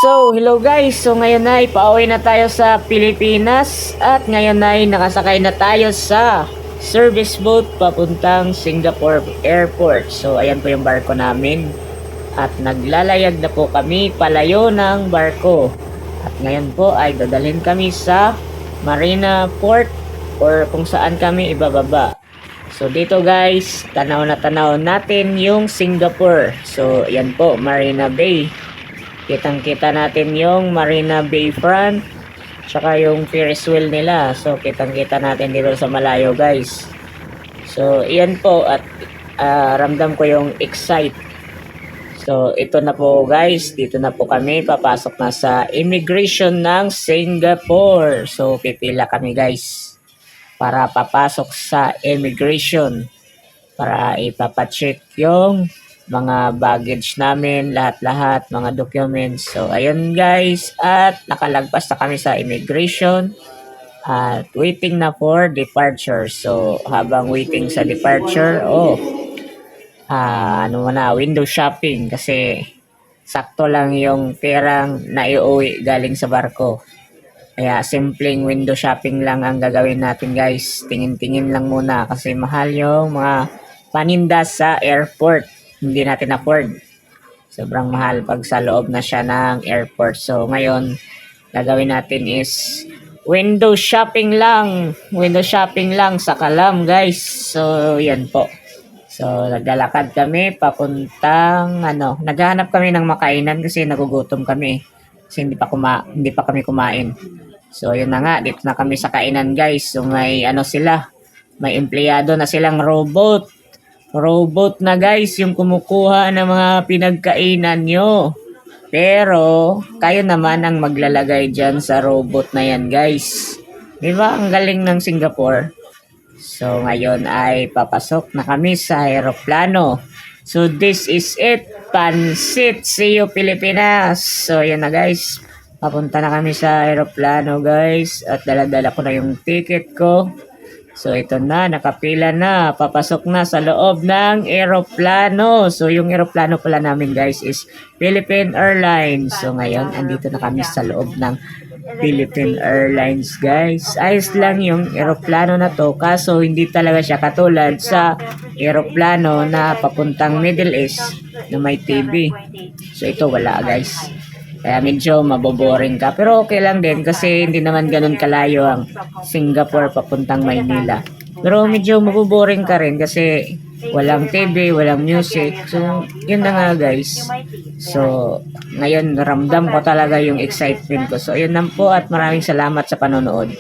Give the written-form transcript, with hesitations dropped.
Hello guys. Ngayon ay pauwi na tayo sa Pilipinas at ngayon ay nakasakay na tayo sa service boat papuntang Singapore Airport. Ayan po yung barko namin at naglalayag na po kami palayo ng barko. At ngayon po ay dadalhin kami sa Marina Port or kung saan kami ibababa. Dito guys, tanaw na tanaw natin yung Singapore. Ayan po, Marina Bay. Kitang-kita natin yung Marina Bay front tsaka yung Ferris wheel nila. Kitang-kita natin dito sa malayo guys. Iyan po at ramdam ko yung excite. Ito na po guys, dito na po kami papasok na sa immigration ng Singapore. Pipila kami guys para papasok sa immigration para ipapacheck yung mga baggage namin, lahat-lahat, mga documents. Ayun guys, at nakalagpas na kami sa immigration at waiting na for departure. Habang waiting sa departure, window shopping kasi sakto lang yung perang naiuwi galing sa barko. Kaya simpleng window shopping lang ang gagawin natin guys. Tingin-tingin lang muna kasi mahal yung mga paninda sa airport. Hindi natin afford. Sobrang mahal pag sa loob na siya ng airport. Ngayon, gagawin natin is window shopping lang. Window shopping lang sa Kalam, guys. Yan po. Naglalakad kami papuntang naghahanap kami ng makainan kasi nagugutom kami. Kasi hindi pa kami kumain. Yun na nga, dito na kami sa kainan, guys. May sila. May empleyado na silang robot. Robot na guys yung kumukuha ng mga pinagkainan nyo. Pero kayo naman ang maglalagay dyan sa robot na yan guys. Diba ang galing ng Singapore? Ngayon ay papasok na kami sa aeroplano. This is it. Pansit. See you Pilipinas. Yan na guys. Papunta na kami sa aeroplano guys. At dala-dala ko na yung ticket ko. Ito na, nakapila na, papasok na sa loob ng eroplano. Yung eroplano pala namin guys is Philippine Airlines. Ngayon, andito na kami sa loob ng Philippine Airlines guys. Ayos lang yung eroplano na to, kaso hindi talaga siya katulad sa eroplano na papuntang Middle East na may TV. Ito wala guys. Kaya medyo maboboring ka. Pero okay lang din kasi hindi naman ganun kalayo ang Singapore papuntang Maynila. Pero medyo maboboring ka rin kasi walang TV, walang music. Yun na nga guys. Ngayon ramdam ko talaga yung excitement ko. Yun lang po at maraming salamat sa panonood.